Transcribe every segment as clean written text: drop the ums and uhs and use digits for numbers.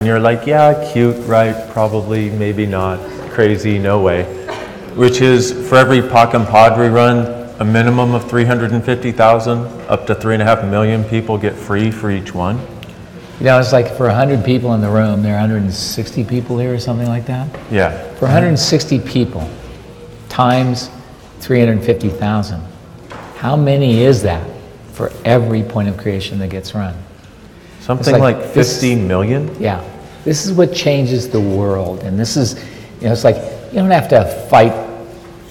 And you're like, yeah, cute, right, probably, maybe not, crazy, no way. Which is, for every POC and POD we run, a minimum of 350,000, up to 3.5 million people get free for each one. You know, it's like for 100 people in the room, there are 160 people here or something like that? Yeah. For 160 people, times 350,000, how many is that for every point of creation that gets run? Something like 50 million? Yeah. This is what changes the world. And this is, you know, it's like, you don't have to fight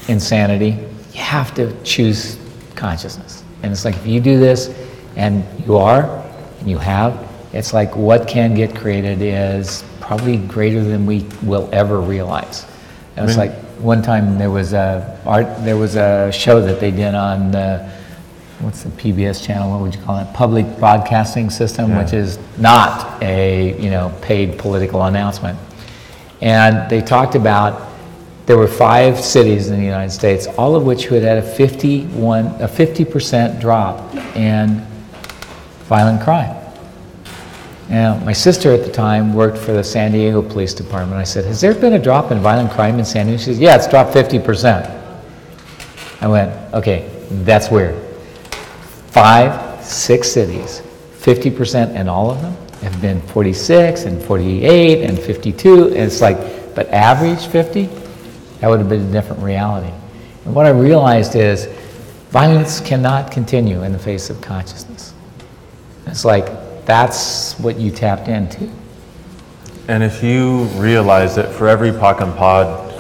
insanity. You have to choose consciousness. And it's like, if you do this, and you are, and you have, it's like what can get created is probably greater than we will ever realize. And it's like, one time there was a show that they did on what's the PBS channel, what would you call it? Public Broadcasting System, which is not a, you know, paid political announcement. And they talked about, there were 5 cities in the United States, all of which had a 50% drop in violent crime. Now, my sister at the time worked for the San Diego Police Department. I said, has there been a drop in violent crime in San Diego? She said, yeah, it's dropped 50%. I went, okay, that's weird. 5, 6 cities, 50% in all of them have been 46 and 48 and 52, and it's like, but average 50? That would have been a different reality. And what I realized is violence cannot continue in the face of consciousness. It's like, that's what you tapped into. And if you realize that for every POC and POD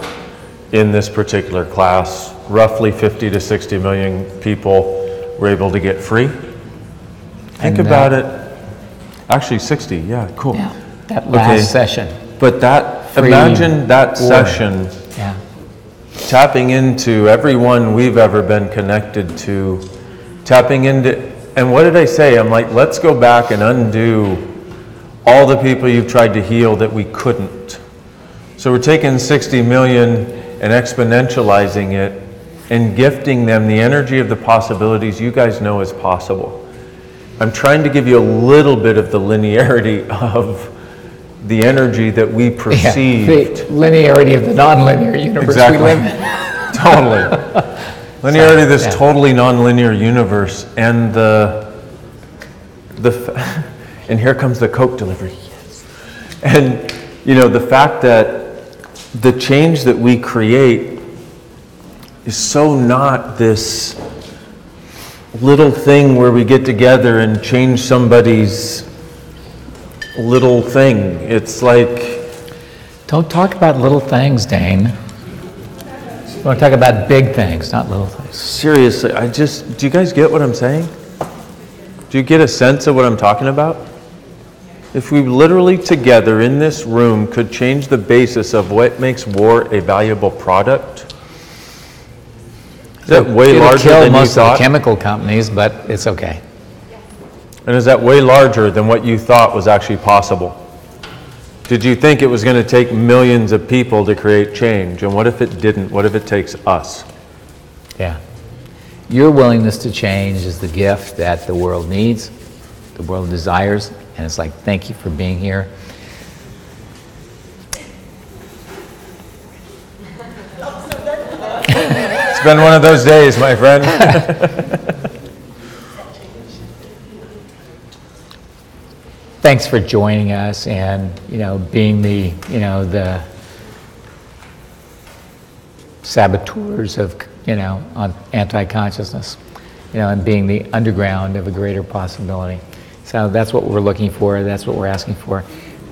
in this particular class, roughly 50 to 60 million people were able to get free. Think about it. Actually 60, yeah, cool. Yeah, that last session. But that, imagine that session tapping into everyone we've ever been connected to, tapping into, and what did I say? I'm like, let's go back and undo all the people you've tried to heal that we couldn't. So we're taking 60 million and exponentializing it and gifting them the energy of the possibilities you guys know is possible. I'm trying to give you a little bit of the linearity of the energy that we perceived. The linearity of the non-linear universe we live in. Totally. Linearity of this totally non-linear universe, and and here comes the Coke delivery. Yes. And you know, the fact that the change that we create is so not this little thing where we get together and change somebody's little thing. It's like... Don't talk about little things, Dane. We want to talk about big things, not little things. Seriously, do you guys get what I'm saying? Do you get a sense of what I'm talking about? If we literally together in this room could change the basis of what makes war a valuable product, is that way larger than you thought? It'll kill most of the chemical companies, but it's okay. And is that way larger than what you thought was actually possible? Did you think it was going to take millions of people to create change? And what if it didn't? What if it takes us? Yeah. Your willingness to change is the gift that the world needs, the world desires, and it's like, thank you for being here. It's been one of those days, my friend. Thanks for joining us and, you know, being the, you know, the saboteurs of, you know, on anti-consciousness, you know, and being the underground of a greater possibility. So that's what we're looking for. That's what we're asking for.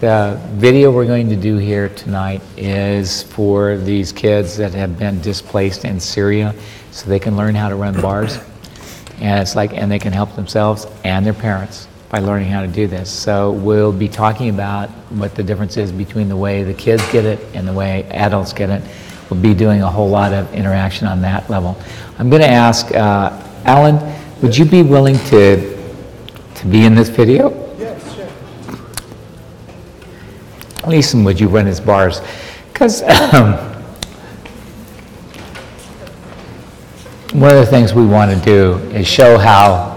The video we're going to do here tonight is for these kids that have been displaced in Syria, so they can learn how to run bars. And it's like, and they can help themselves and their parents by learning how to do this. So we'll be talking about what the difference is between the way the kids get it and the way adults get it. We'll be doing a whole lot of interaction on that level. I'm going to ask Alan, would you be willing to be in this video? Yes, sure. Leeson, would you run his bars? Because one of the things we want to do is show how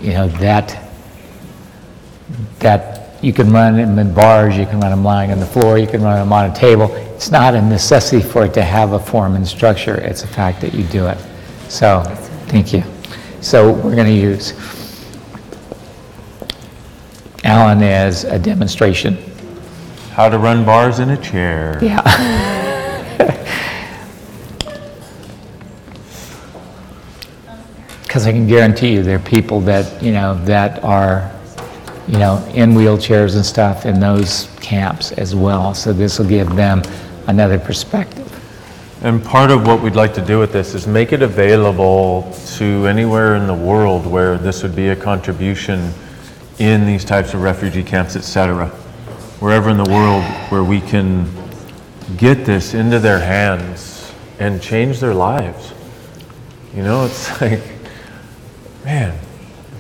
you know, that that you can run them in bars, you can run them lying on the floor, you can run them on a table. It's not a necessity for it to have a form and structure. It's a fact that you do it. So, thank you. So we're going to use Alan as a demonstration. How to run bars in a chair. Yeah. Because I can guarantee you there are people that, that are, in wheelchairs and stuff in those camps as well. So this will give them another perspective. And part of what we'd like to do with this is make it available to anywhere in the world where this would be a contribution in these types of refugee camps, etc. Wherever in the world where we can get this into their hands and change their lives. It's like, man,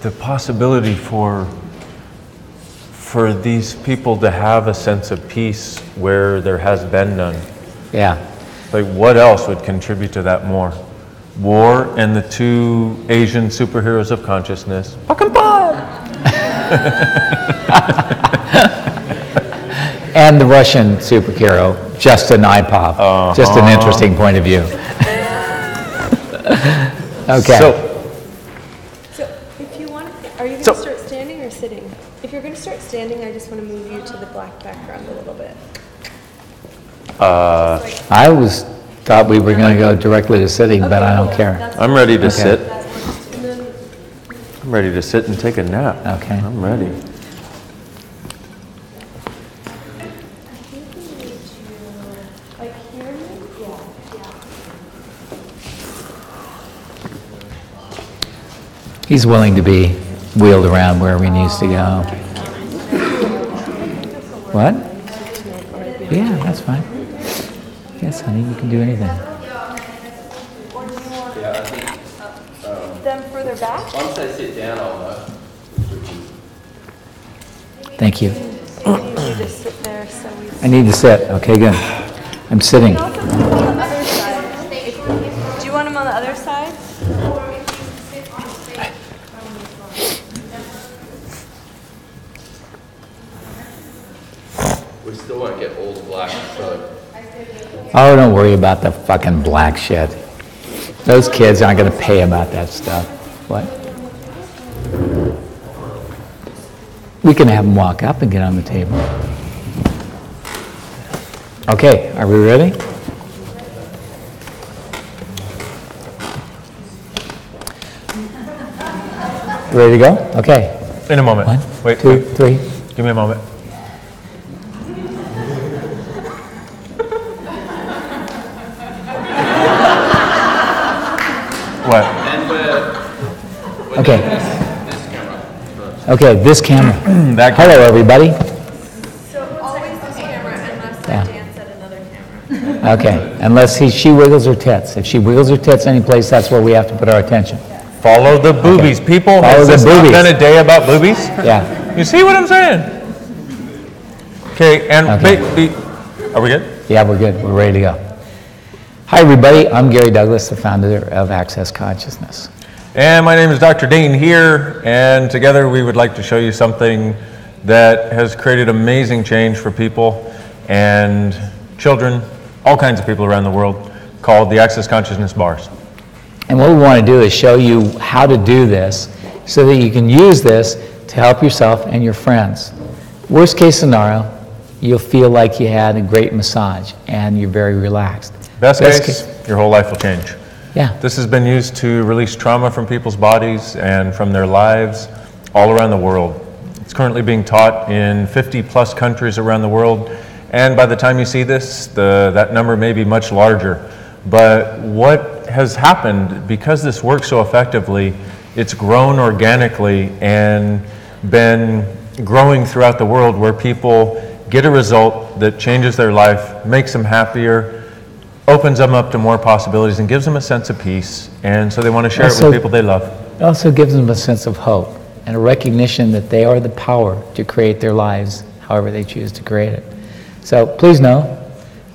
the possibility for these people to have a sense of peace where there has been none. Yeah. Like, what else would contribute to that more? War and the two Asian superheroes of consciousness. And the Russian superhero, Justin Ipov. Just an interesting point of view. Okay. So if you want, are you going to start standing or sitting? If you're going to start standing, I just want to move you to the black background a little bit. I thought we were going to go directly to sitting, but I don't care. I'm ready to sit. I'm ready to sit and take a nap. Okay. I'm ready. He's willing to be wheeled around wherever he needs to go. What? Yeah, that's fine. Yes, honey, you can do anything. Them further back? Once I sit down, I'll know. Thank you. You need to sit there so we... I need to sit. Okay, good. I'm sitting. You can also put them on the other side. Do you want them on the other side? We still won't get all the black, so... Oh, don't worry about the fucking black shit. Those kids aren't going to pay about that stuff. What? We can have them walk up and get on the table. Okay, are we ready? Ready to go? Okay. In a moment. 1, Wait, 2, 3. Give me a moment. What? And we're Okay. this camera first. Okay, this camera. That Hello, everybody. So always this camera unless Yeah. I dance at another camera. Okay, unless she wiggles her tits. If she wiggles her tits anyplace, that's where we have to put our attention. Follow the boobies. People, Follow has the this not boobies. been a day about boobies? Yeah. You see what I'm saying? Okay, and Okay. are we good? Yeah, we're good. We're ready to go. Hi, everybody. I'm Gary Douglas, the founder of Access Consciousness. And my name is Dr. Dane here, and together we would like to show you something that has created amazing change for people and children, all kinds of people around the world, called the Access Consciousness Bars. And what we want to do is show you how to do this so that you can use this to help yourself and your friends. Worst case scenario, you'll feel like you had a great massage and you're very relaxed. Best case, your whole life will change. Yeah. This has been used to release trauma from people's bodies and from their lives all around the world. It's currently being taught in 50 plus countries around the world, and by the time you see this, that number may be much larger. But what has happened, because this works so effectively, it's grown organically and been growing throughout the world, where people get a result that changes their life, makes them happier, opens them up to more possibilities, and gives them a sense of peace. And so they want to share it with people they love. It also gives them a sense of hope and a recognition that they are the power to create their lives however they choose to create it. So please know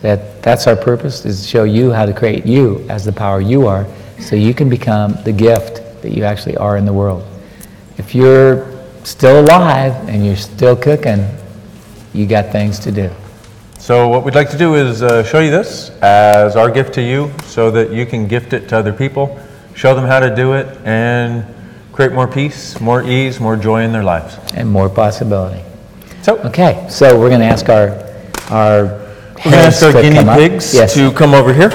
that that's our purpose, is to show you how to create you as the power you are, so you can become the gift that you actually are in the world. If you're still alive and you're still cooking, you got things to do. So what we'd like to do is show you this as our gift to you so that you can gift it to other people, show them how to do it, and create more peace, more ease, more joy in their lives. And more possibility. So, Okay, so we're going to ask our we're going to ask our guinea pigs to come over here.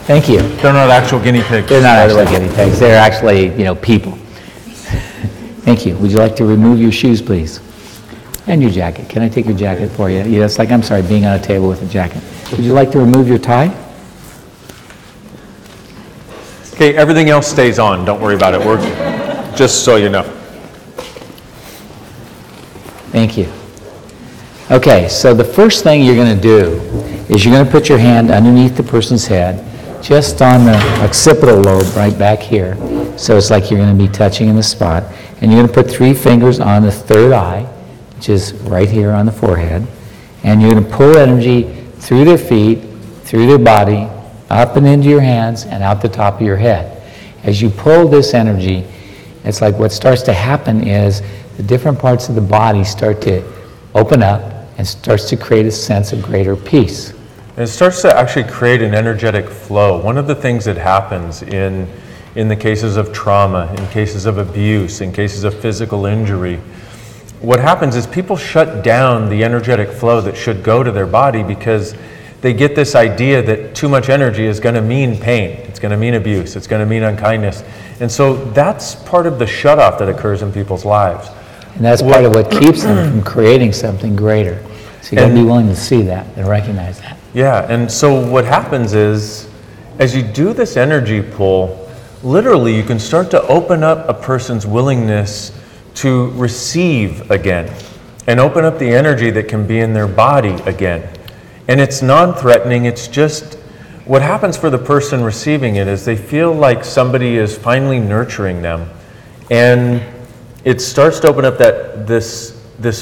Thank you. They're not actual guinea pigs. They're not actually guinea pigs. They're actually, people. Thank you. Would you like to remove your shoes, please? And your jacket. Can I take your jacket for you? Yeah, it's like, I'm sorry, being on a table with a jacket. Would you like to remove your tie? Okay, everything else stays on. Don't worry about it. We're just so you know. Thank you. Okay, so the first thing you're going to do is you're going to put your hand underneath the person's head, just on the occipital lobe right back here. So it's like you're going to be touching in the spot. And you're going to put 3 fingers on the third eye, which is right here on the forehead. And you're going to pull energy through their feet, through their body, up and into your hands, and out the top of your head. As you pull this energy, it's like what starts to happen is the different parts of the body start to open up and starts to create a sense of greater peace. And it starts to actually create an energetic flow. One of the things that happens in the cases of trauma, in cases of abuse, in cases of physical injury, what happens is people shut down the energetic flow that should go to their body because they get this idea that too much energy is going to mean pain. It's going to mean abuse. It's going to mean unkindness. And so that's part of the shutoff that occurs in people's lives. And that's part of what keeps them from creating something greater. So you got to be willing to see that and recognize that. Yeah, and so what happens is, as you do this energy pull, literally you can start to open up a person's willingness to receive again and open up the energy that can be in their body again. And it's non-threatening, it's just, what happens for the person receiving it is they feel like somebody is finally nurturing them. And it starts to open up this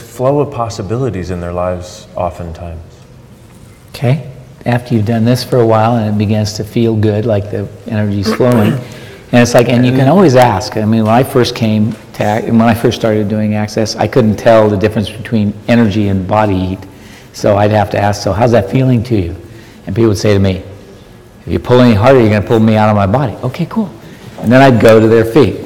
flow of possibilities in their lives oftentimes. Okay? After you've done this for a while and it begins to feel good, like the energy's flowing, and it's like, and you can always ask. I mean, when I first started doing Access, I couldn't tell the difference between energy and body heat. So I'd have to ask, so how's that feeling to you? And people would say to me, if you pull any harder, you're going to pull me out of my body. Okay, cool. And then I'd go to their feet.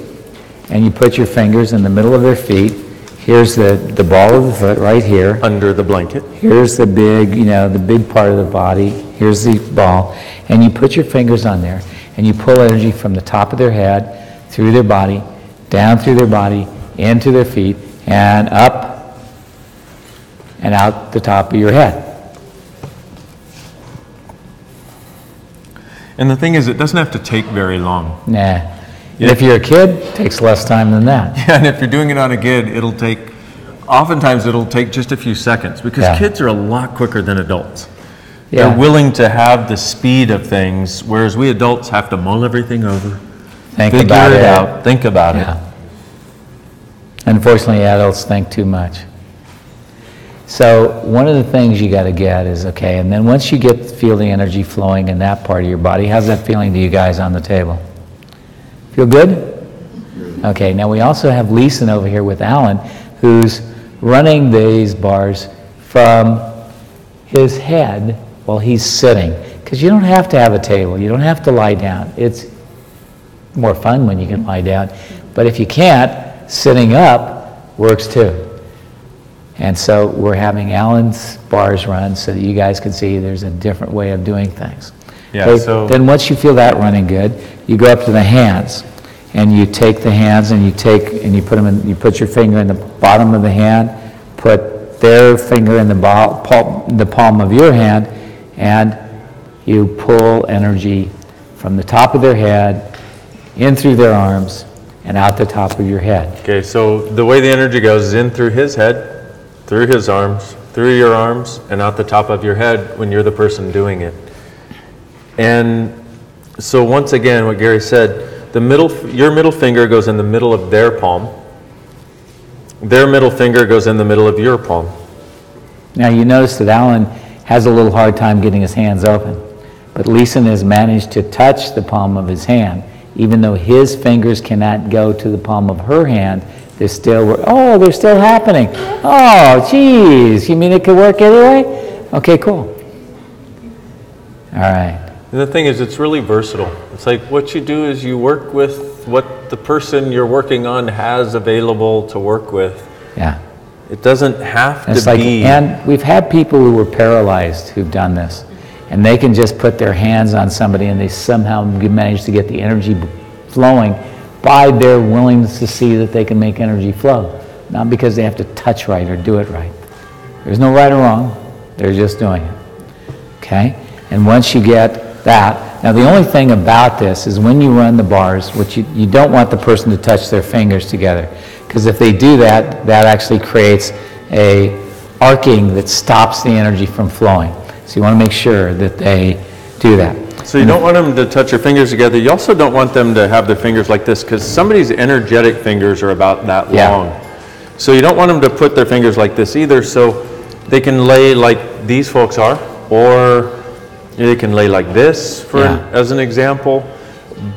And you put your fingers in the middle of their feet. Here's the ball of the foot right here. Under the blanket. Here's the big, the big part of the body. Here's the ball. And you put your fingers on there, and you pull energy from the top of their head, through their body, down through their body, into their feet, and up and out the top of your head. And the thing is, it doesn't have to take very long. Nah. Yeah. If you're a kid, it takes less time than that. Yeah, and if you're doing it on a kid, oftentimes it'll take just a few seconds because kids are a lot quicker than adults. Yeah. They're willing to have the speed of things, whereas we adults have to mull everything over, figure it out, think about it. Unfortunately, adults think too much. So one of the things you got to get is, okay, and then once you feel the energy flowing in that part of your body, how's that feeling to you guys on the table? Feel good? Okay, now we also have Leeson over here with Alan, who's running these bars from his head while he's sitting. Because you don't have to have a table. You don't have to lie down. It's more fun when you can lie down. But if you can't, sitting up works too. And so we're having Alan's bars run so that you guys can see there's a different way of doing things. Yeah, okay? so then once you feel that running good, you go up to the hands, and you take the hands and you put them in. You put your finger in the bottom of the hand, put their finger in the palm of your hand, and you pull energy from the top of their head in through their arms and out the top of your head. Okay, so the way the energy goes is in through his head, through his arms, through your arms, and out the top of your head when you're the person doing it. And so once again, what Gary said, your middle finger goes in the middle of their palm. Their middle finger goes in the middle of your palm. Now you notice that Alan has a little hard time getting his hands open, but Leeson has managed to touch the palm of his hand. Even though his fingers cannot go to the palm of her hand, They're still, oh, they're still happening. Oh, geez, you mean it could work anyway? Okay, cool. All right. And the thing is, it's really versatile. It's like what you do is you work with what the person you're working on has available to work with. Yeah. It doesn't have to It's like, be. and we've had people who were paralyzed who've done this, and they can just put their hands on somebody and they somehow manage to get the energy flowing by their willingness to see that they can make energy flow, not because they have to touch right or do it right. There's no right or wrong, they're just doing it. Okay? And once you get that, now the only thing about this is when you run the bars, which you don't want the person to touch their fingers together, because if they do that, that actually creates a arcing that stops the energy from flowing. So you want to make sure that they do that. So you don't want them to touch your fingers together. You also don't want them to have their fingers like this, because somebody's energetic fingers are about that long. So you don't want them to put their fingers like this either, so they can lay like these folks are, or they can lay like this as an example.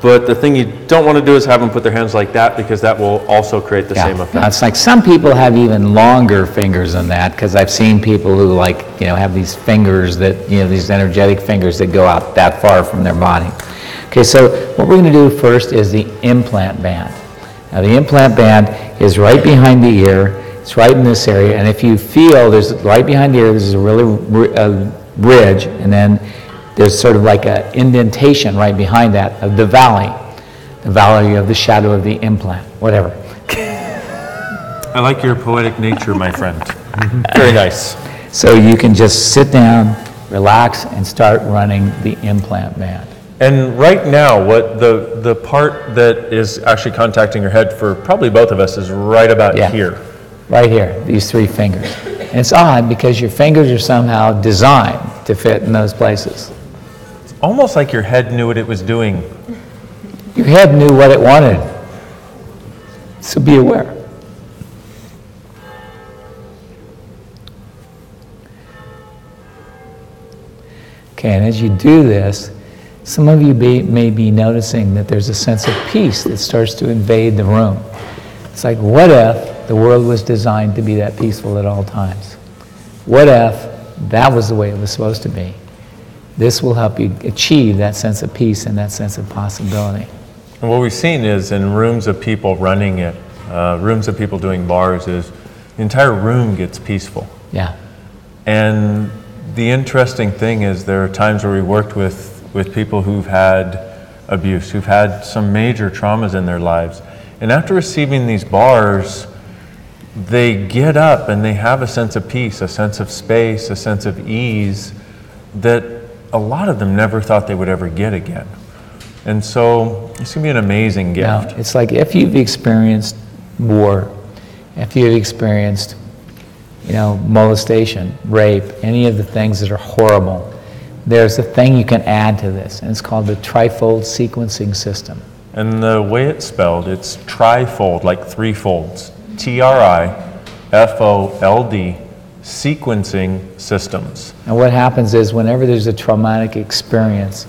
But the thing you don't want to do is have them put their hands like that, because that will also create the same effect. Now, it's like some people have even longer fingers than that, because I've seen people who have these fingers that, these energetic fingers that go out that far from their body. Okay, so what we're going to do first is the implant band. Now the implant band is right behind the ear. It's right in this area, and if you feel there's right behind the ear, there's a really ridge, and then there's sort of like an indentation right behind that of the valley of the shadow of the implant, whatever. I like your poetic nature, my friend. Very nice. So you can just sit down, relax, and start running the implant band. And right now, what the part that is actually contacting your head for probably both of us is right about here. Right here, these three fingers. And it's odd because your fingers are somehow designed to fit in those places. Almost like your head knew what it was doing. Your head knew what it wanted. So be aware. Okay, and as you do this, some of you may be noticing that there's a sense of peace that starts to invade the room. It's like, what if the world was designed to be that peaceful at all times? What if that was the way it was supposed to be? This will help you achieve that sense of peace and that sense of possibility. And what we've seen is in rooms of people running it, rooms of people doing bars, is the entire room gets peaceful. Yeah. And the interesting thing is there are times where we worked with people who've had abuse, who've had some major traumas in their lives. And after receiving these bars, they get up and they have a sense of peace, a sense of space, a sense of ease that a lot of them never thought they would ever get again. And so it's going to be an amazing gift. Now, it's like if you've experienced war, if you've experienced, molestation, rape, any of the things that are horrible, there's a thing you can add to this, and it's called the trifold sequencing system. And the way it's spelled, it's trifold, like three folds. TRIFOLD, sequencing systems. And what happens is whenever there's a traumatic experience,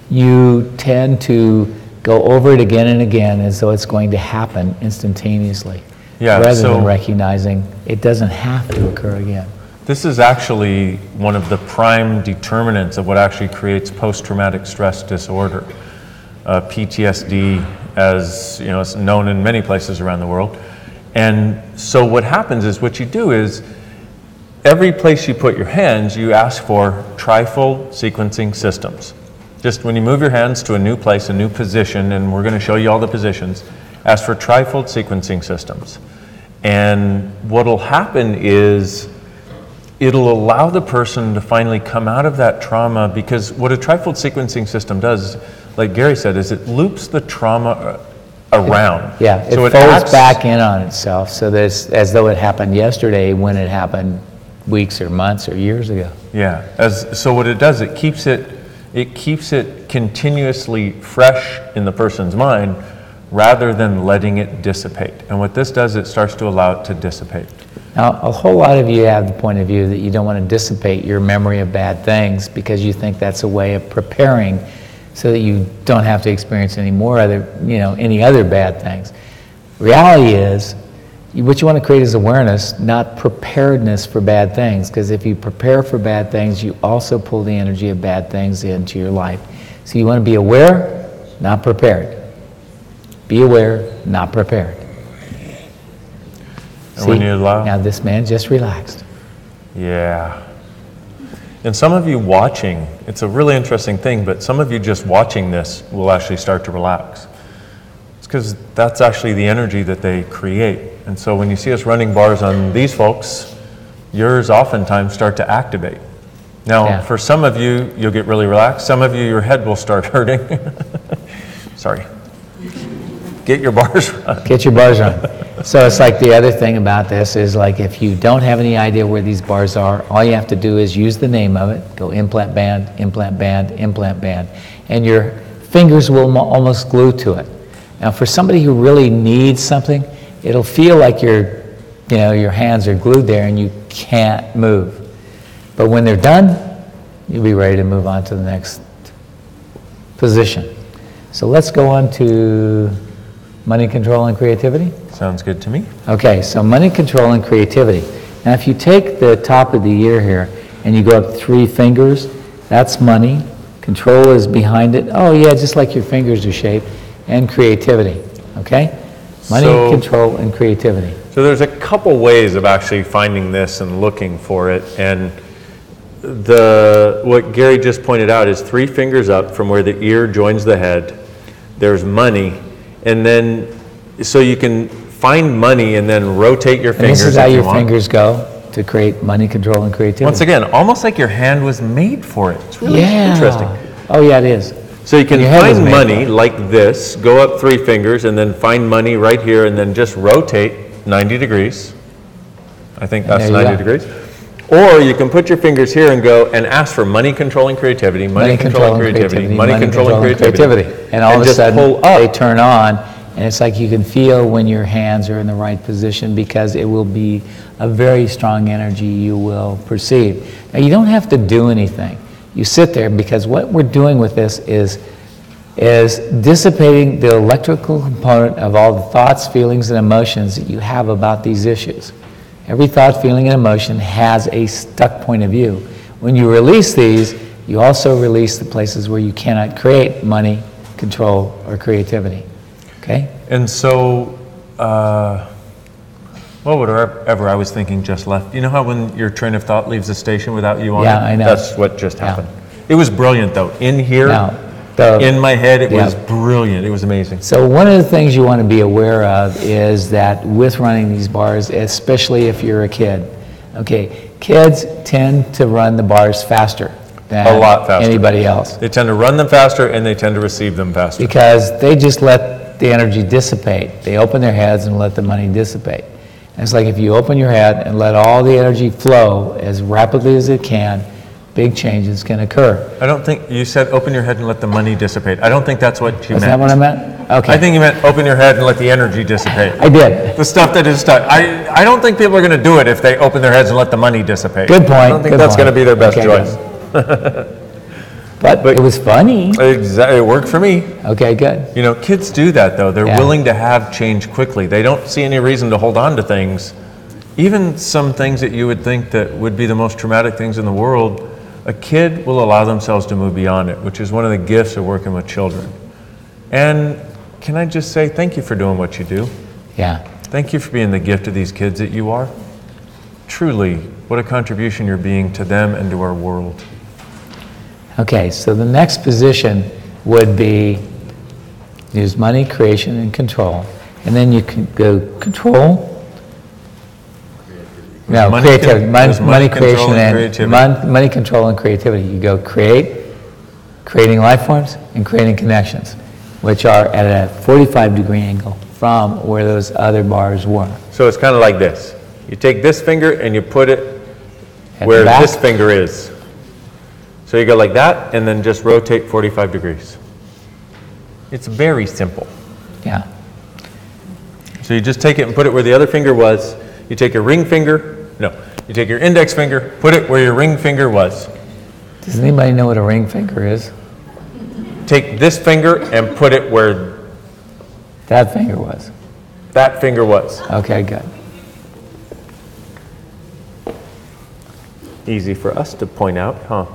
you tend to go over it again and again as though it's going to happen instantaneously, rather than recognizing it doesn't have to occur again. This is actually one of the prime determinants of what actually creates post-traumatic stress disorder, PTSD, as it's known in many places around the world. And so what happens is, what you do is, every place you put your hands, you ask for trifold sequencing systems. Just when you move your hands to a new place, a new position, and we're going to show you all the positions, ask for trifold sequencing systems. And what'll happen is it'll allow the person to finally come out of that trauma, because what a trifold sequencing system does, like Gary said, is it loops the trauma around. It folds back in on itself, so that it's as though it happened yesterday when it happened weeks or months or years ago. Yeah, so what it does, it keeps it continuously fresh in the person's mind rather than letting it dissipate. And what this does, it starts to allow it to dissipate. Now, a whole lot of you have the point of view that you don't want to dissipate your memory of bad things because you think that's a way of preparing so that you don't have to experience any other bad things. Reality is What you want to create is awareness, not preparedness for bad things. Because if you prepare for bad things, you also pull the energy of bad things into your life. So you want to be aware, not prepared. Be aware, not prepared. And when you allow... Now this man just relaxed. Yeah. And some of you watching, it's a really interesting thing, but some of you just watching this will actually start to relax. It's because that's actually the energy that they create. And so when you see us running bars on these folks, yours oftentimes start to activate. Now, for some of you, you'll get really relaxed. Some of you, your head will start hurting. Sorry. Get your bars run. Get your bars run. So it's like the other thing about this is like if you don't have any idea where these bars are, all you have to do is use the name of it. Go implant band, implant band, implant band. And your fingers will almost glue to it. Now for somebody who really needs something, it'll feel like your hands are glued there and you can't move. But when they're done, you'll be ready to move on to the next position. So let's go on to money control and creativity. Sounds good to me. Okay, so money control and creativity. Now if you take the top of the ear here and you go up 3 fingers, that's money. Control is behind it. Oh yeah, just like your fingers are shaped. And creativity, okay? Money, control, and creativity. So there's a couple ways of actually finding this and looking for it. And what Gary just pointed out is 3 fingers up from where the ear joins the head. There's money. And then, so you can find money and then rotate your fingers. And this is how your fingers go to create money, control, and creativity. Once again, almost like your hand was made for it. It's really interesting. Oh yeah, it is. So you can find money like this, go up 3 fingers, and then find money right here, and then just rotate 90 degrees. I think that's 90 degrees. Or you can put your fingers here and go and ask for money, control, and creativity, money, control, and creativity, money, control, and creativity. And all of a sudden, they turn on, and it's like you can feel when your hands are in the right position because it will be a very strong energy you will perceive. Now, you don't have to do anything. You sit there because what we're doing with this is dissipating the electrical component of all the thoughts, feelings, and emotions that you have about these issues. Every thought, feeling, and emotion has a stuck point of view. When you release these, you also release the places where you cannot create money, control, or creativity. Okay? And so, whatever I was thinking just left. You know how when your train of thought leaves the station without you on it? Yeah, I know. That's what just happened. It was brilliant, though. In here, in my head, it was brilliant. It was amazing. So one of the things you want to be aware of is that with running these bars, especially if you're a kid, okay, kids tend to run the bars faster than a lot faster. Anybody else. They tend to run them faster and they tend to receive them faster. Because they just let the energy dissipate. They open their heads and let the money dissipate. And it's like if you open your head and let all the energy flow as rapidly as it can, big changes can occur. I don't think, you said open your head and let the money dissipate. I don't think that's what you meant. Is that what I meant? Okay. I think you meant open your head and let the energy dissipate. I did. The stuff that is stuck. I don't think people are going to do it if they open their heads and let the money dissipate. Good point. I don't think that's going to be their best choice. But it was funny. Exactly, it worked for me. Okay, good. You know, kids do that though. They're willing to have change quickly. They don't see any reason to hold on to things. Even some things that you would think that would be the most traumatic things in the world, a kid will allow themselves to move beyond it, which is one of the gifts of working with children. And can I just say thank you for doing what you do? Yeah. Thank you for being the gift of these kids that you are. Truly, what a contribution you're being to them and to our world. Okay, so the next position would be use money, creation, and control. And then you can go control. No, creativity. Money, creation, and creativity. Money, control, and creativity. You go creating life forms, and creating connections, which are at a 45-degree angle from where those other bars were. So it's kind of like this. You take this finger and you put it where this finger is. So you go like that, and then just rotate 45 degrees. It's very simple. Yeah. So you just take it and put it where the other finger was. You take your ring finger, you take your index finger, put it where your ring finger was. Does anybody know what a ring finger is? Take this finger and put it where that finger was. That finger was. Okay, good. Easy for us to point out, huh?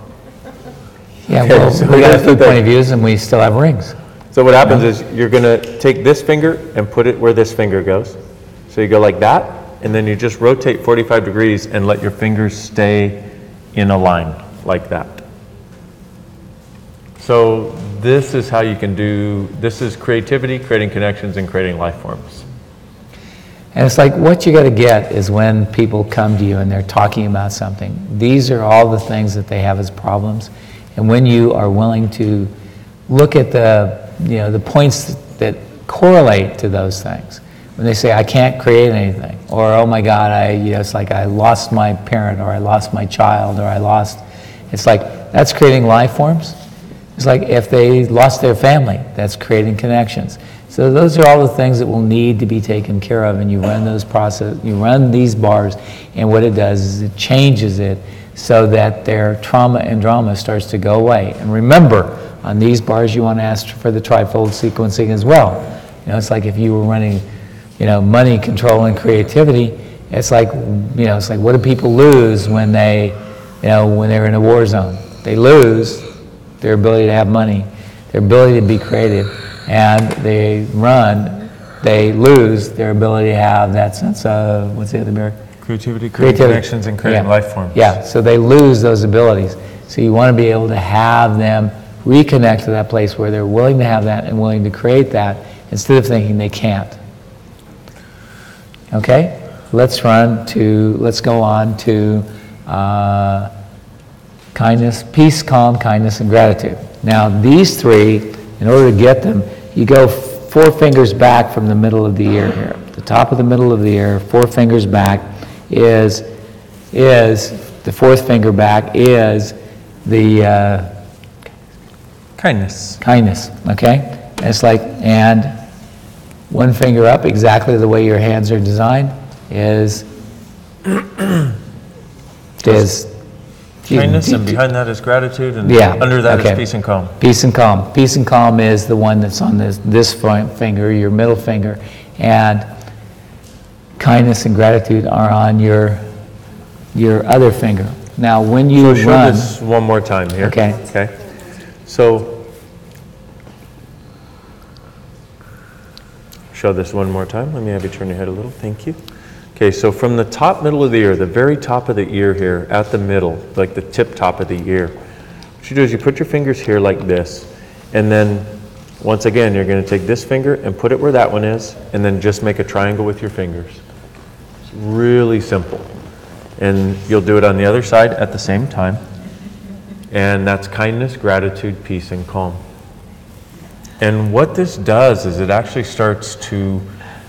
Yeah, Okay, well, so we got here's the 3 point thing. of views and we still have rings. So what happens is you're going to take this finger and put it where this finger goes. So you go like that, and then you just rotate 45 degrees and let your fingers stay in a line like that. So this is how you can do, this is creativity, creating connections, and creating life forms. And it's like what you got to get is when people come to you and they're talking about something. These are all the things that they have as problems. And when you are willing to look at the points that correlate to those things. When they say, I can't create anything, or oh my God, it's like I lost my parent, or I lost my child, or it's like, that's creating life forms. It's like if they lost their family, that's creating connections. So those are all the things that will need to be taken care of, and you run these bars, and what it does is it changes it so that their trauma and drama starts to go away. And remember, on these bars you want to ask for the trifold sequencing as well. It's like if you were running, money, control, and creativity, it's like what do people lose when when they're in a war zone? They lose their ability to have money, their ability to be creative, and they lose their ability to have that sense of, what's the other word? Creativity, creating connections, and creating life forms. Yeah, so they lose those abilities. So you want to be able to have them reconnect to that place where they're willing to have that and willing to create that instead of thinking they can't. Okay? Let's go on to kindness, peace, calm, kindness, and gratitude. Now these three, in order to get them, you go 4 fingers back from the middle of the ear here. The top of the middle of the ear, 4 fingers back is the 4th finger back is the Kindness. Kindness, okay? And it's like, and 1 finger up, exactly the way your hands are designed, is Kindness, and behind that is gratitude, and under that is peace and calm. Peace and calm. Peace and calm is the one that's on this front finger, your middle finger, and kindness and gratitude are on your other finger. Now, when you show run, this one more time here. Okay. So, show this one more time. Let me have you turn your head a little. Thank you. Okay, so from the top middle of the ear, the very top of the ear here, at the middle, like the tip top of the ear, what you do is you put your fingers here like this, and then once again, you're going to take this finger and put it where that one is, and then just make a triangle with your fingers. It's really simple. And you'll do it on the other side at the same time. And that's kindness, gratitude, peace, and calm. And what this does is it actually starts to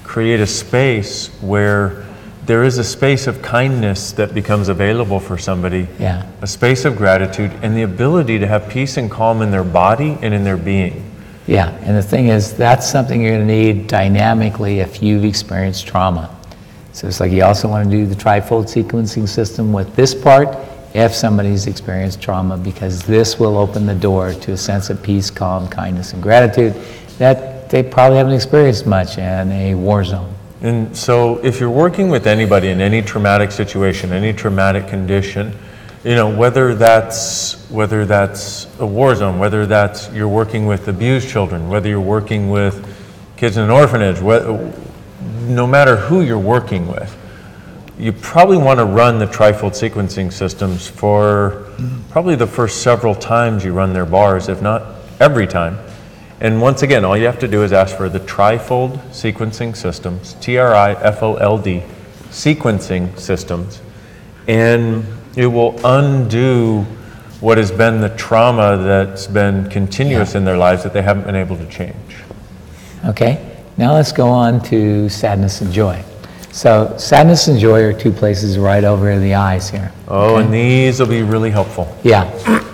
create a space where there is a space of kindness that becomes available for somebody, a space of gratitude, and the ability to have peace and calm in their body and in their being. Yeah, and the thing is, that's something you're going to need dynamically if you've experienced trauma. So it's like you also want to do the trifold sequencing system with this part if somebody's experienced trauma, because this will open the door to a sense of peace, calm, kindness, and gratitude that they probably haven't experienced much in a war zone. And so if you're working with anybody in any traumatic situation, any traumatic condition, whether that's a war zone, whether that's you're working with abused children, whether you're working with kids in an orphanage, no matter who you're working with, you probably want to run the trifold sequencing systems for probably the first several times you run their bars, if not every time. And once again, all you have to do is ask for the trifold sequencing systems, TRIFOLD, sequencing systems, and it will undo what has been the trauma that's been continuous in their lives that they haven't been able to change. Okay, now let's go on to sadness and joy. So sadness and joy are 2 places right over the eyes here. Oh, okay. And these will be really helpful. Yeah,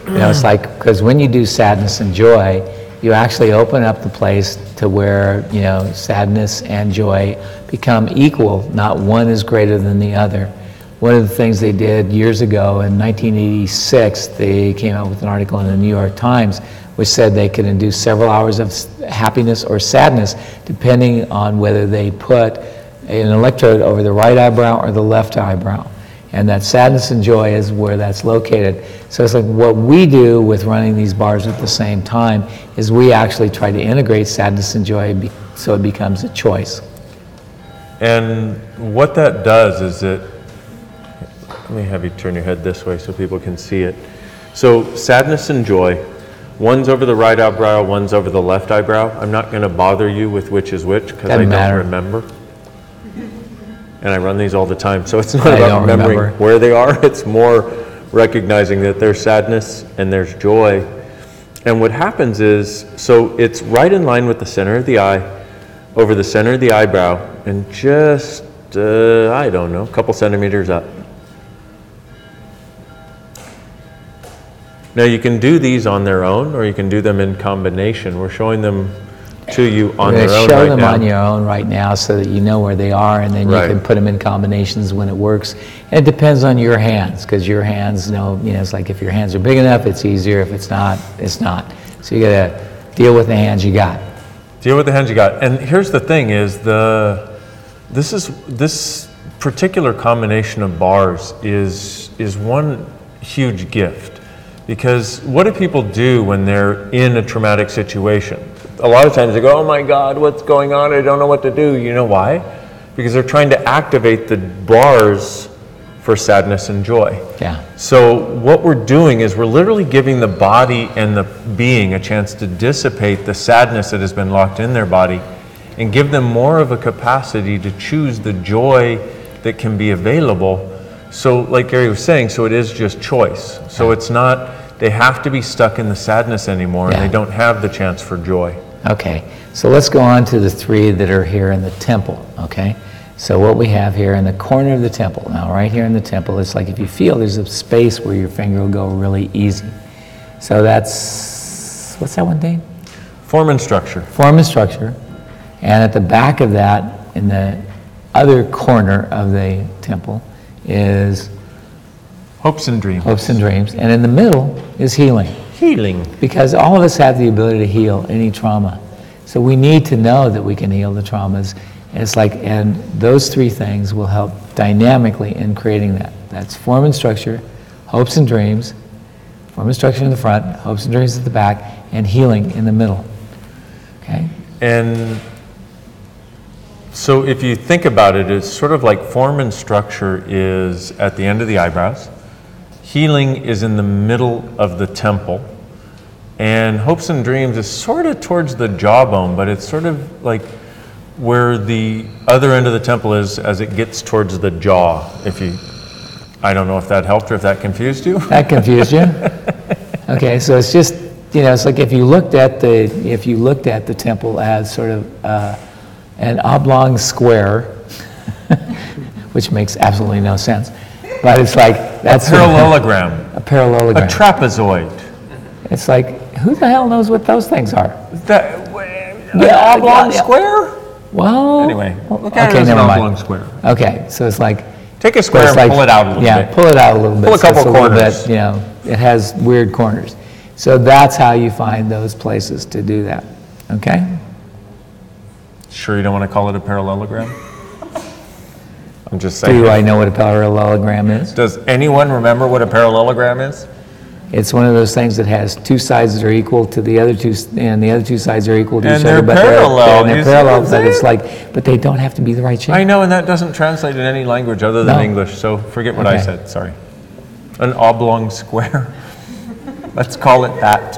it's like, because when you do sadness and joy, you actually open up the place to where, sadness and joy become equal, not one is greater than the other. One of the things they did years ago in 1986, they came out with an article in the New York Times which said they could induce several hours of happiness or sadness depending on whether they put an electrode over the right eyebrow or the left eyebrow. And that sadness and joy is where that's located. So it's like what we do with running these bars at the same time is we actually try to integrate sadness and joy so it becomes a choice. And what that does is let me have you turn your head this way so people can see it. So sadness and joy, one's over the right eyebrow, one's over the left eyebrow. I'm not going to bother you with which is which because I don't remember. And I run these all the time, so it's not about remembering where they are. It's more recognizing that there's sadness and there's joy. And what happens is, so it's right in line with the center of the eye, over the center of the eyebrow, and just, I don't know, a couple centimeters up. Now you can do these on their own, or you can do them in combination. We're showing them to you on their own right now. Show them on your own right now so that you know where they are, and then you can put them in combinations when it works. And it depends on your hands, because your hands it's like if your hands are big enough, it's easier. If it's not, it's not. So you got to deal with the hands you got. Deal with the hands you got. And here's the thing: is this particular combination of bars is one huge gift, because what do people do when they're in a traumatic situation? A lot of times they go, oh my God, what's going on? I don't know what to do. You know why? Because they're trying to activate the bars for sadness and joy. Yeah. So what we're doing is we're literally giving the body and the being a chance to dissipate the sadness that has been locked in their body and give them more of a capacity to choose the joy that can be available. So like Gary was saying, so it is just choice. So it's not, they have to be stuck in the sadness anymore and they don't have the chance for joy. Okay, so let's go on to the three that are here in the temple, okay? So what we have here in the corner of the temple, now right here in the temple, it's like if you feel there's a space where your finger will go really easy. So that's, what's that one thing? Form and structure. Form and structure. And at the back of that, in the other corner of the temple, is hopes and dreams. Hopes and dreams. And in the middle is healing. Healing. Because all of us have the ability to heal any trauma. So we need to know that we can heal the traumas. It's like, and those three things will help dynamically in creating that. That's form and structure, hopes and dreams, form and structure in the front, hopes and dreams at the back, and healing in the middle. Okay? And so if you think about it, it's sort of like form and structure is at the end of the eyebrows. Healing is in the middle of the temple. And hopes and dreams is sort of towards the jawbone, but it's sort of like where the other end of the temple is as it gets towards the jaw. I don't know if that helped or if that confused you. That confused you? Okay, so it's just, it's like if you looked at the temple as sort of an oblong square, which makes absolutely no sense, but it's like that's a parallelogram. A parallelogram. A trapezoid. It's like, who the hell knows what those things are? The oblong square? Well, anyway, look at it as an oblong square. Okay, so it's like, take a square and pull it out a little bit. Yeah, pull it out a little bit. Pull a couple corners. It has weird corners. So that's how you find those places to do that. Okay? Sure you don't want to call it a parallelogram? I'm just saying. Do I know what a parallelogram is? Does anyone remember what a parallelogram is? It's one of those things that has two sides that are equal to the other two, and the other two sides are equal to each other. But they're parallel, but it's like, but they don't have to be the right shape. I know, and that doesn't translate in any language other than English, so forget what I said, sorry. An oblong square. Let's call it that.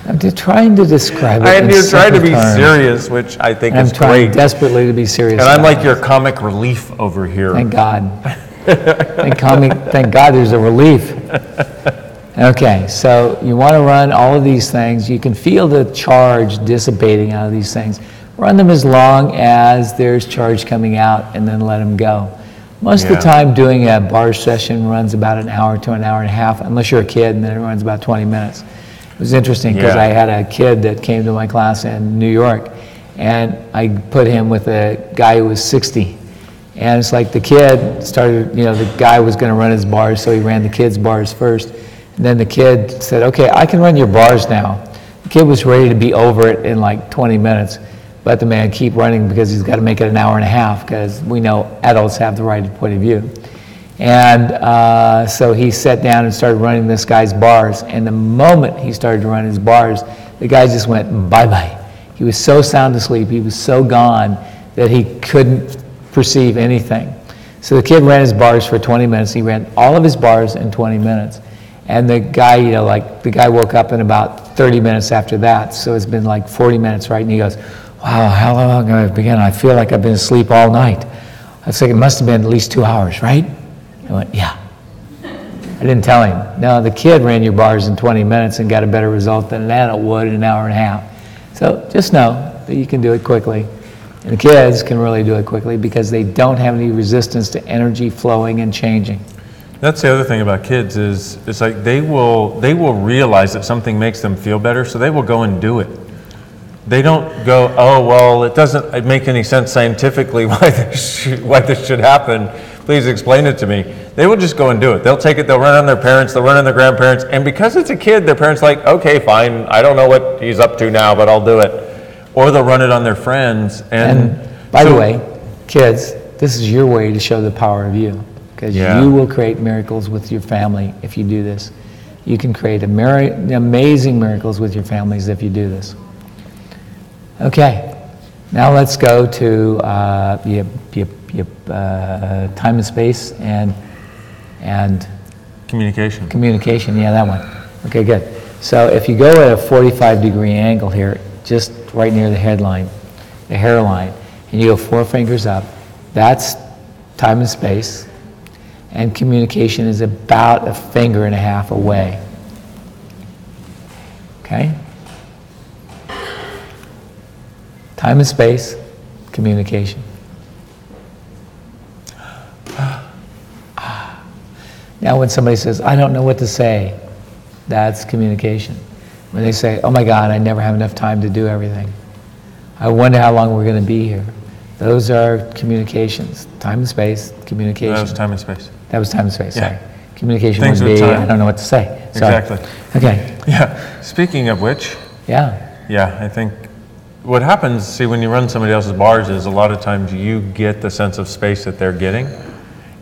I'm just trying to describe it. And you're trying to be serious, which I think is great. I'm trying desperately to be serious. And I'm like your comic relief over here. Thank God. Thank God there's a relief. Okay, so you want to run all of these things. You can feel the charge dissipating out of these things. Run them as long as there's charge coming out and then let them go. Most of the time doing a bar session runs about an hour to an hour and a half, unless you're a kid, and then it runs about 20 minutes. It was interesting because I had a kid that came to my class in New York, and I put him with a guy who was 60. And it's like the kid started, the guy was going to run his bars, so he ran the kid's bars first. And then the kid said, okay, I can run your bars now. The kid was ready to be over it in like 20 minutes. let the man keep running because he's got to make it an hour and a half, because we know adults have the right point of view. And so he sat down and started running this guy's bars. And the moment he started to run his bars, the guy just went bye-bye. He was so sound asleep, he was so gone that he couldn't perceive anything. So the kid ran his bars for 20 minutes. He ran all of his bars in 20 minutes. And the guy, the guy woke up in about 30 minutes after that. So it's been like 40 minutes, right? And he goes, wow, how long have I been? I feel like I've been asleep all night. I was thinking it must have been at least 2 hours, right? I went, yeah. I didn't tell him. No, the kid ran your bars in 20 minutes and got a better result than an adult would in an hour and a half. So just know that you can do it quickly. And the kids can really do it quickly because they don't have any resistance to energy flowing and changing. That's the other thing about kids is it's like they will realize that something makes them feel better, so they will go and do it. They don't go, oh, well, it doesn't make any sense scientifically why this should happen. Please explain it to me. They will just go and do it. They'll take it, they'll run on their parents, they'll run on their grandparents, and because it's a kid, their parents are like, okay, fine, I don't know what he's up to now, but I'll do it. Or they'll run it on their friends. And by the way, kids, this is your way to show the power of you, because you will create miracles with your family if you do this. You can create amazing miracles with your families if you do this. Okay, now let's go to time and space and communication. Communication, yeah, that one. Okay, good. So if you go at a 45-degree angle here, just right near the hairline, and you go 4 fingers up, that's time and space, and communication is about 1.5 fingers away. Okay? Time and space, communication. Now when somebody says, I don't know what to say, that's communication. When they say, oh my God, I never have enough time to do everything. I wonder how long we're going to be here. Those are communications. Time and space, communication. That was time and space. That was time and space, Yeah. sorry. Communication Things would with be, time. I don't know what to say. Sorry. Exactly. Okay. Yeah. Speaking of which, Yeah. I think what happens, see, when you run somebody else's bars is a lot of times you get the sense of space that they're getting.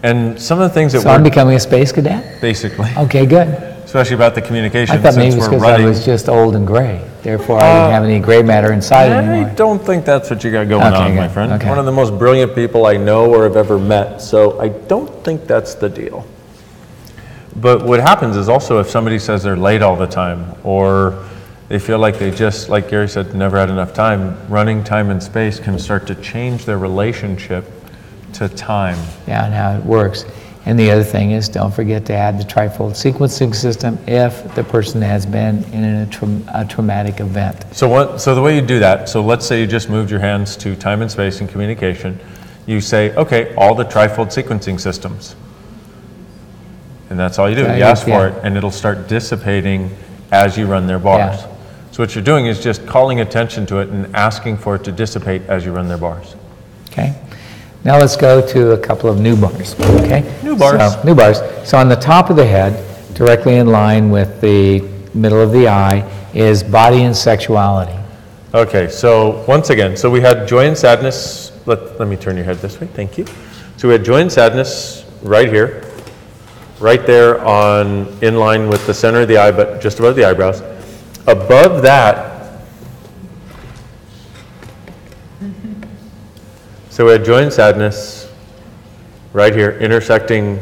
And some of the things that So I'm becoming a space cadet? basically, Okay, good. especially about the communication, I thought maybe since it's we're because I running. was just old and gray. Therefore, I didn't have any gray matter inside anymore. I don't think that's what you got going Okay, on, my good. friend. Okay. One of the most brilliant people I know or have ever met, so I don't think that's the deal. But what happens is also if somebody says they're late all the time, or they feel like they just, like Gary said, never had enough time, running time and space can start to change their relationship to time. Yeah, and how it works. And the other thing is, don't forget to add the trifold sequencing system if the person has been in a traumatic event. So the way you do that, so let's say you just moved your hands to time and space and communication. You say, okay, all the trifold sequencing systems. And that's all you do. You ask for it, and it'll start dissipating as you run their bars. Yeah. So what you're doing is just calling attention to it and asking for it to dissipate as you run their bars. Okay? Now let's go to a couple of new bars, okay? New bars. So, new bars. So on the top of the head, directly in line with the middle of the eye, is body and sexuality. Okay, so once again, so we had joy and sadness. Let me turn your head this way, thank you. So we had joy and sadness right here, right there in line with the center of the eye, but just above the eyebrows. Above that, so we had joy and sadness right here, intersecting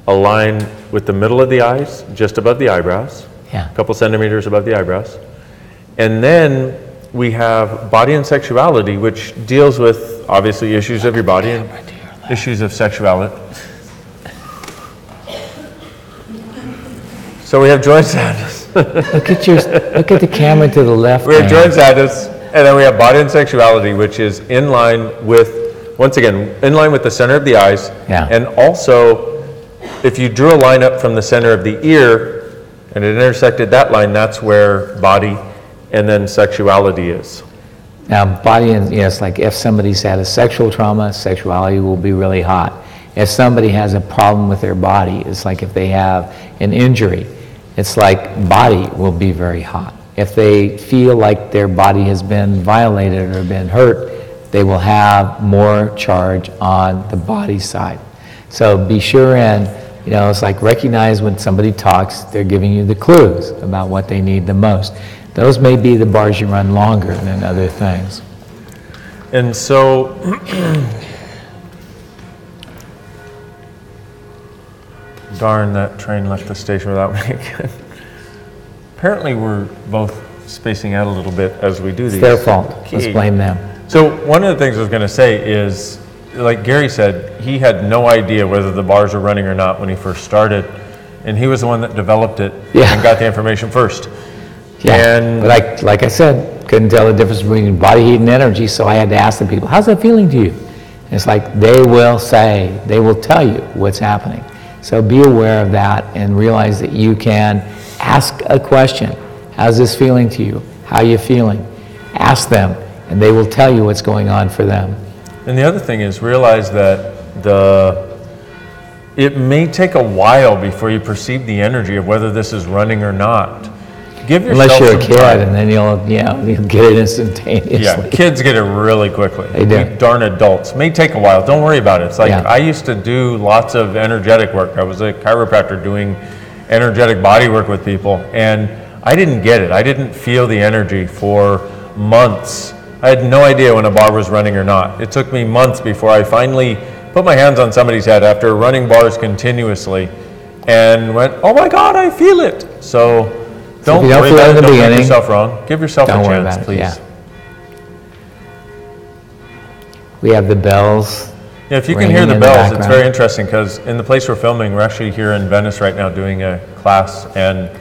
a line with the middle of the eyes, just above the eyebrows, Yeah. a couple centimeters above the eyebrows. And then we have body and sexuality, which deals with, obviously, issues of your body and issues of sexuality. So we have joy and sadness. Look at the camera to the left. We have man. joy and sadness, and then we have body and sexuality, which is in line with, once again, in line with the center of the eyes. Yeah. And also, if you drew a line up from the center of the ear, and it intersected that line, that's where body and then sexuality is. Now, body and, yes, like if somebody's had a sexual trauma, sexuality will be really hot. If somebody has a problem with their body, it's like if they have an injury, it's like body will be very hot. if they feel like their body has been violated or been hurt, they will have more charge on the body side. So be sure and, it's like recognize when somebody talks, they're giving you the clues about what they need the most. Those may be the bars you run longer than other things. And so, darn, that train left the station without me again. Apparently we're both spacing out a little bit as we do these. It's their fault. Let's blame them. So one of the things I was going to say is, like Gary said, he had no idea whether the bars were running or not when he first started, and he was the one that developed it and got the information first. Yeah, and but like I said, couldn't tell the difference between body heat and energy, so I had to ask the people, how's that feeling to you? And it's like they will tell you what's happening. So be aware of that and realize that you can ask a question. How's this feeling to you? How are you feeling? Ask them, and they will tell you what's going on for them. And the other thing is realize that it may take a while before you perceive the energy of whether this is running or not. Give yourself Unless you're a some kid, time. and then you'll get it instantaneously. Yeah, kids get it really quickly. They do. We darn adults. May take a while. Don't worry about it. It's like I used to do lots of energetic work. I was a chiropractor doing energetic body work with people, and I didn't get it. I didn't feel the energy for months. I had no idea when a bar was running or not. It took me months before I finally put my hands on somebody's head after running bars continuously and went, oh my God, I feel it. So don't worry about it. Don't make yourself wrong. Give yourself a chance, please. Yeah. We have the bells. Yeah, if you can hear the bells, it's very interesting because in the place we're filming, we're actually here in Venice right now doing a class, and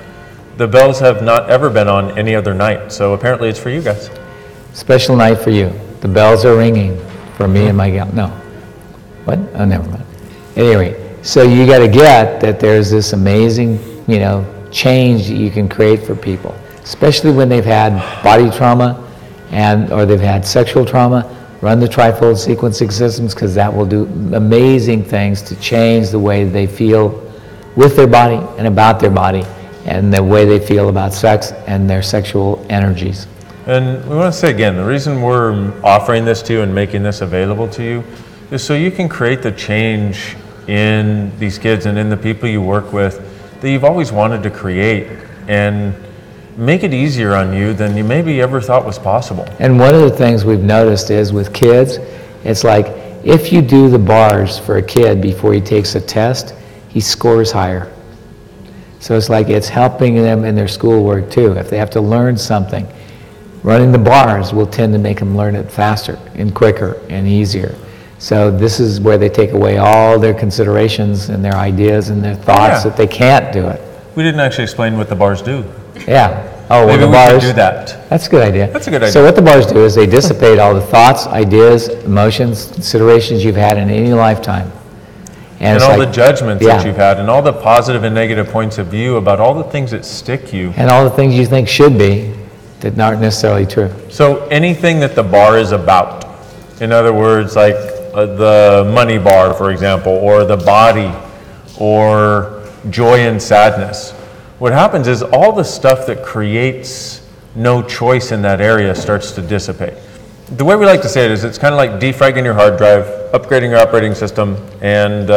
the bells have not ever been on any other night. So apparently it's for you guys. Special night for you. The bells are ringing for me and my gal. No. What? Oh, never mind. Anyway, so you got to get that there's this amazing, change that you can create for people, especially when they've had body trauma or they've had sexual trauma. Run the trifold sequencing systems because that will do amazing things to change the way they feel with their body and about their body and the way they feel about sex and their sexual energies. And we want to say again, the reason we're offering this to you and making this available to you is so you can create the change in these kids and in the people you work with that you've always wanted to create and make it easier on you than you maybe ever thought was possible. And one of the things we've noticed is with kids, it's like if you do the bars for a kid before he takes a test, he scores higher. So it's like it's helping them in their schoolwork too. If they have to learn something, running the bars will tend to make them learn it faster and quicker and easier. So this is where they take away all their considerations and their ideas and their thoughts that they can't do it. We didn't actually explain what the bars do. Yeah. Oh, Maybe well, the we bars could do that. That's a good idea. That's a good idea. So what the bars do is they dissipate all the thoughts, ideas, emotions, considerations you've had in any lifetime. And all the judgments that you've had and all the positive and negative points of view about all the things that stick you. And all the things you think should be that aren't necessarily true. So anything that the bar is about, in other words, like the money bar, for example, or the body, or joy and sadness, what happens is all the stuff that creates no choice in that area starts to dissipate. The way we like to say it is it's kind of like defragging your hard drive, upgrading your operating system, and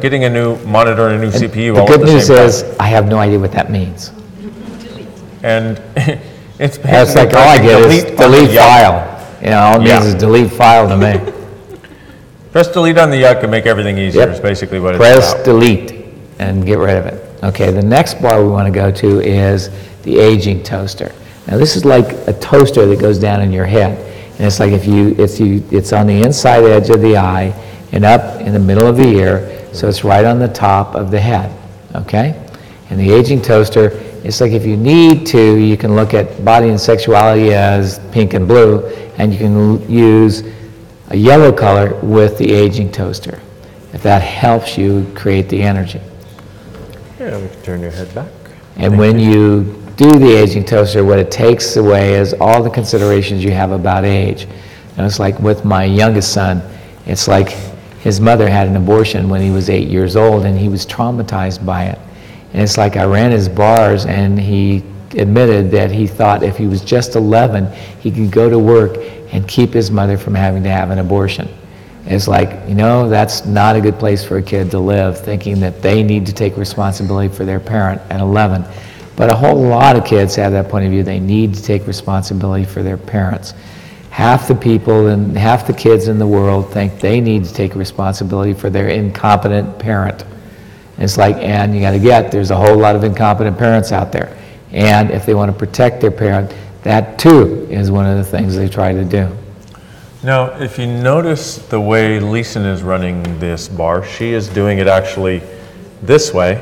getting a new monitor and a new CPU all at the same time. The good news is I have no idea what that means. And it's like all I get is delete file. All it means is delete file to me. Press delete on the yuck and make everything easier is basically what it's Press about. delete and get rid of it. Okay, the next bar we want to go to is the aging toaster. Now this is like a toaster that goes down in your head. And it's like it's on the inside edge of the eye and up in the middle of the ear, so it's right on the top of the head, okay? And the aging toaster, it's like if you need to, you can look at body and sexuality as pink and blue, and you can use a yellow color with the aging toaster, if that helps you create the energy. Yeah, we can turn your head back. And when you do the aging toaster, what it takes away is all the considerations you have about age. And it's like with my youngest son, it's like his mother had an abortion when he was 8 years old and he was traumatized by it. And it's like I ran his bars and he admitted that he thought if he was just 11, he could go to work and keep his mother from having to have an abortion. It's like, that's not a good place for a kid to live, thinking that they need to take responsibility for their parent at 11. But a whole lot of kids have that point of view. They need to take responsibility for their parents. Half the people and half the kids in the world think they need to take responsibility for their incompetent parent. And it's like, and you got to there's a whole lot of incompetent parents out there. And if they want to protect their parent, that too is one of the things they try to do. Now, if you notice the way Leeson is running this bar, she is doing it actually this way.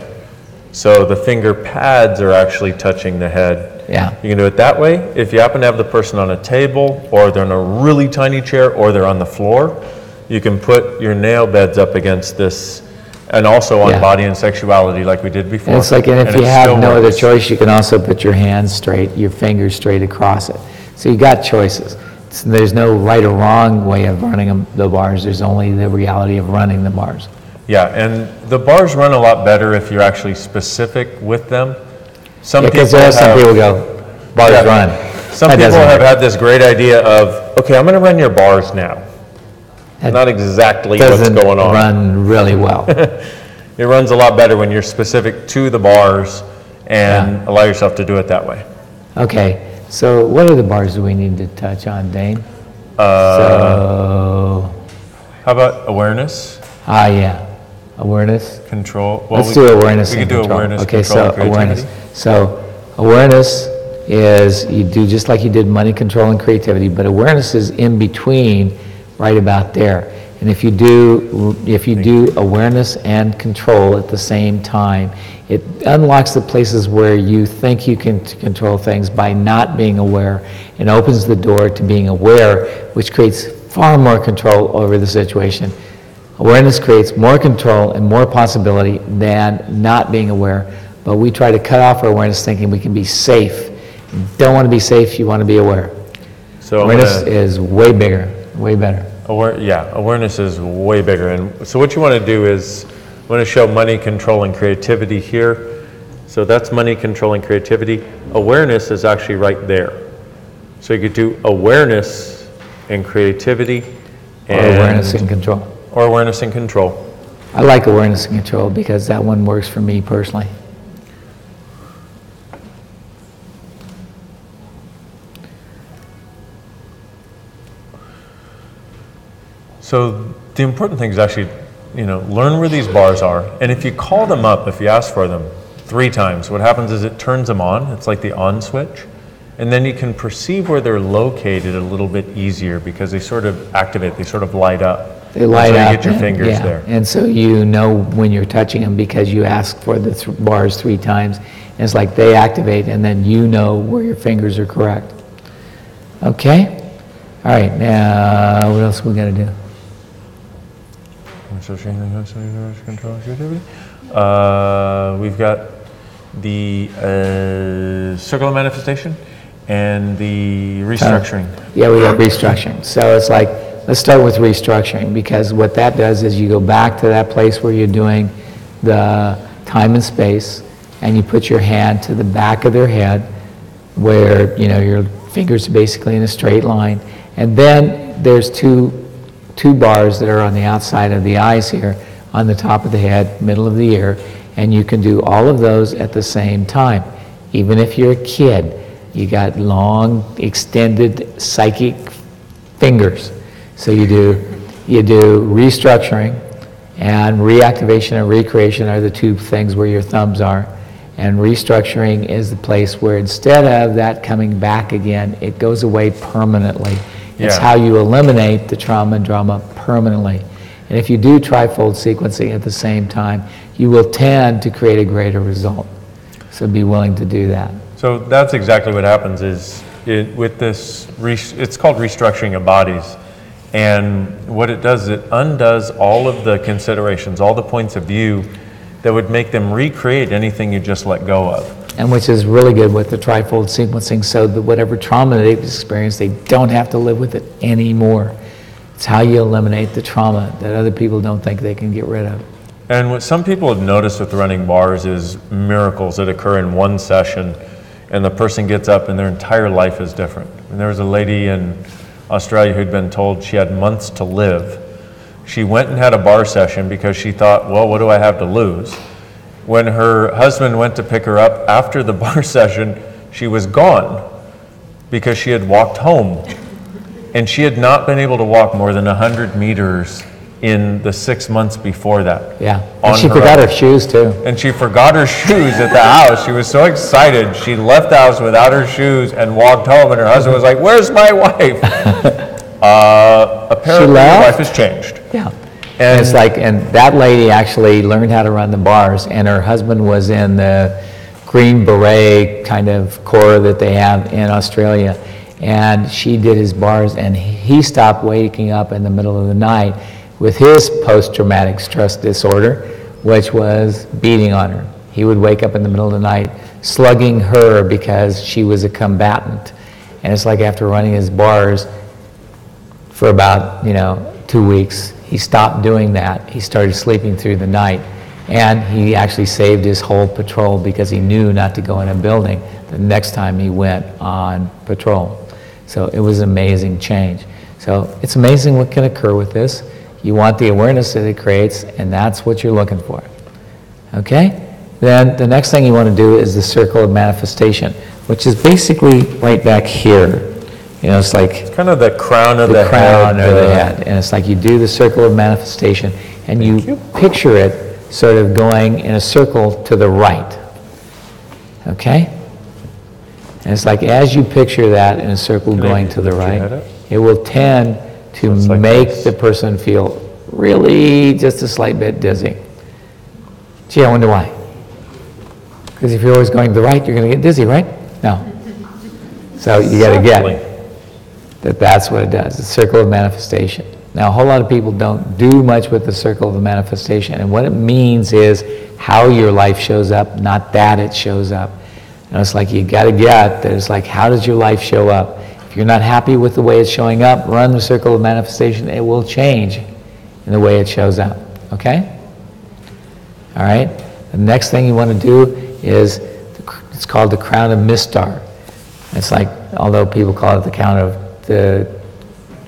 So the finger pads are actually touching the head. Yeah. You can do it that way. If you happen to have the person on a table, or they're in a really tiny chair, or they're on the floor, you can put your nail beds up against this, and also on body and sexuality like we did before. And it's like, and if you have no other choice, you can also put your hands straight, your fingers straight across it. So you got choices. There's no right or wrong way of running the bars. There's only the reality of running the bars. Yeah, and the bars run a lot better if you're actually specific with them. Because some people go, bars run. Some people have had this great idea of, okay, I'm going to run your bars now. Not exactly what's going on. Doesn't run really well. It runs a lot better when you're specific to the bars and allow yourself to do it that way. Okay. So what other bars do we need to touch on, Dane? How about awareness? Awareness. Control. Well, Let's do awareness and control. We could do control. awareness, okay, control, so and awareness. So awareness is, you do just like you did money, control, and creativity, but awareness is in between, right about there. And if you do awareness and control at the same time, it unlocks the places where you think you can control things by not being aware, and opens the door to being aware, which creates far more control over the situation. Awareness creates more control and more possibility than not being aware, but we try to cut off our awareness thinking we can be safe. You don't want to be safe, you want to be aware. So awareness is way bigger, way better. Awareness is way bigger. And so what you want to do is, I want to show money, control, and creativity here. So that's money, control, and creativity. Awareness is actually right there. So you could do awareness and creativity. Or awareness and control. Or awareness and control. I like awareness and control because that one works for me personally. So the important thing is actually, learn where these bars are. And if you call them up, if you ask for them 3 times, what happens is it turns them on. It's like the on switch. And then you can perceive where they're located a little bit easier because they sort of activate, they sort of light up. They light up. You get your fingers there. And so you know when you're touching them because you ask for the bars 3 times. And it's like they activate, and then you know where your fingers are correct. Okay? All right, now what else we got to do? We've got the circle of manifestation and the restructuring. We got restructuring. So it's like, let's start with restructuring, because what that does is you go back to that place where you're doing the time and space, and you put your hand to the back of their head where your fingers are basically in a straight line, and then there's two bars that are on the outside of the eyes here, on the top of the head, middle of the ear, and you can do all of those at the same time. Even if you're a kid, you got long, extended psychic fingers. So you do restructuring, and reactivation and recreation are the 2 things where your thumbs are. And restructuring is the place where instead of that coming back again, it goes away permanently. It's how you eliminate the trauma and drama permanently. And if you do trifold sequencing at the same time, you will tend to create a greater result. So be willing to do that. So that's exactly what happens is, with this, it's called restructuring of bodies. And what it does is it undoes all of the considerations, all the points of view that would make them recreate anything you just let go of. And which is really good with the trifold sequencing, so that whatever trauma they've experienced, they don't have to live with it anymore. It's how you eliminate the trauma that other people don't think they can get rid of. And what some people have noticed with running bars is miracles that occur in one session. and the person gets up and their entire life is different. And there was a lady in Australia who'd been told she had months to live. She went and had a bar session because she thought, well, what do I have to lose? When her husband went to pick her up after the bar session, she was gone because she had walked home. And she had not been able to walk more than 100 meters in the 6 months before that. Yeah, and she forgot her shoes too. And she forgot her shoes at the house. She was so excited. She left the house without her shoes and walked home, and her husband was like, where's my wife? Apparently her life has changed. Yeah. And it's like, and that lady actually learned how to run the bars, and her husband was in the Green Beret kind of corps that they have in Australia. And she did his bars, and he stopped waking up in the middle of the night with his post-traumatic stress disorder, which was beating on her. He would wake up in the middle of the night slugging her because she was a combatant. And it's like after running his bars for about 2 weeks, he stopped doing that. He started sleeping through the night, and he actually saved his whole patrol because he knew not to go in a building the next time he went on patrol. So it was an amazing change. So it's amazing what can occur with this. You want the awareness that it creates, and that's what you're looking for. Okay? Then the next thing you want to do is the circle of manifestation, which is basically right back here. It's like kind of the crown of the crown or the head. And it's like you do the circle of manifestation, and you picture it sort of going in a circle to the right. Okay? And it's like as you picture that in a circle going to the right, it will tend to make the person feel really just a slight bit dizzy. Gee, I wonder why. Because if you're always going to the right, you're going to get dizzy, right? No. So you got to get that that's what it does, the circle of manifestation. Now, a whole lot of people don't do much with the circle of manifestation, and what it means is how your life shows up, not that it shows up. And it's like you got to get that it's like, how does your life show up? If you're not happy with the way it's showing up, run the circle of manifestation. It will change in the way it shows up. Okay? All right? The next thing you want to do is, it's called the crown of Mistar. It's like, although people call it the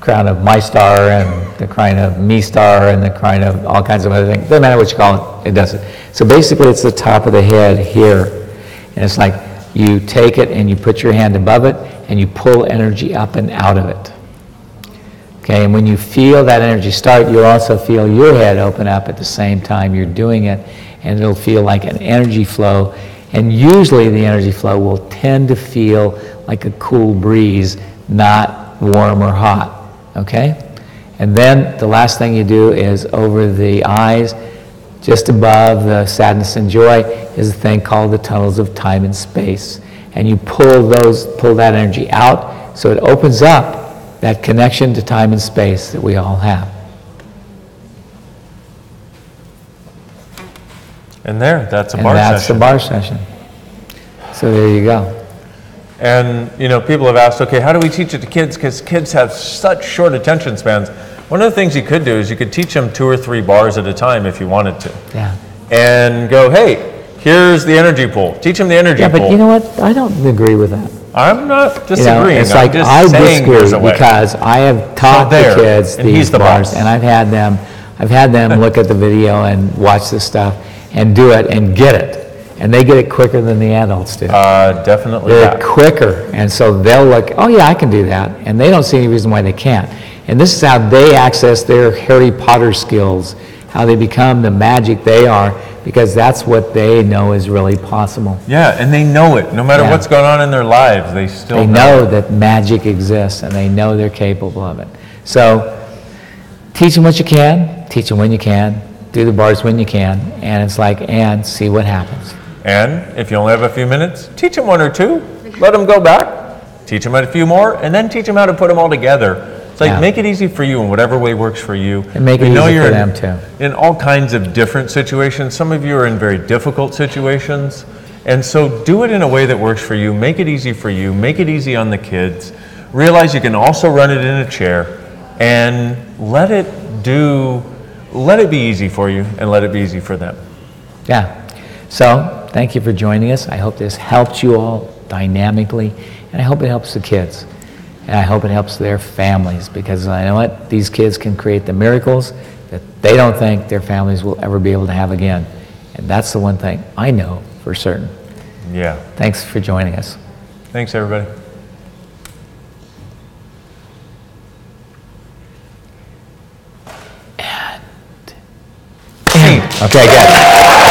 crown of my star and the crown of me star and the crown of all kinds of other things. Doesn't matter what you call it, it does it. So basically it's the top of the head here. And it's like you take it and you put your hand above it and you pull energy up and out of it. Okay, and when you feel that energy start, you'll also feel your head open up at the same time you're doing it, and it'll feel like an energy flow. And usually the energy flow will tend to feel like a cool breeze, not warm or hot. Okay? And then the last thing you do is over the eyes, just above the sadness and joy, is a thing called the tunnels of time and space. And you pull that energy out so it opens up that connection to time and space that we all have. And that's a bar session. And that's the bar session. So there you go. And, people have asked, okay, how do we teach it to kids? Because kids have such short attention spans. One of the things you could do is you could teach them 2 or 3 bars at a time if you wanted to. Yeah. And go, hey, here's the energy pool. Teach them the energy pool. Yeah, but you know what? I don't agree with that. I'm not disagreeing. It's like I disagree because I have taught the kids these bars, and I've had them look at the video and watch this stuff and do it and get it. And they get it quicker than the adults do. Definitely. They're quicker. And so they'll look, oh yeah, I can do that. And they don't see any reason why they can't. And this is how they access their Harry Potter skills, how they become the magic they are, because that's what they know is really possible. Yeah, and they know it. No matter what's going on in their lives, they still know that magic exists, and they know they're capable of it. So teach them what you can, teach them when you can, do the bars when you can, and it's like, and see what happens. And if you only have a few minutes, teach them 1 or 2, let them go back, teach them a few more, and then teach them how to put them all together. It's like, make it easy for you in whatever way works for you. And make it easy for them too. In all kinds of different situations. Some of you are in very difficult situations. And so do it in a way that works for you. Make it easy for you. Make it easy on the kids. Realize you can also run it in a chair. And let it be easy for you and let it be easy for them. Yeah. So thank you for joining us. I hope this helped you all dynamically, and I hope it helps the kids. And I hope it helps their families, because I know what, these kids can create the miracles that they don't think their families will ever be able to have again. And that's the one thing I know for certain. Yeah. Thanks for joining us. Thanks, everybody. Okay, good.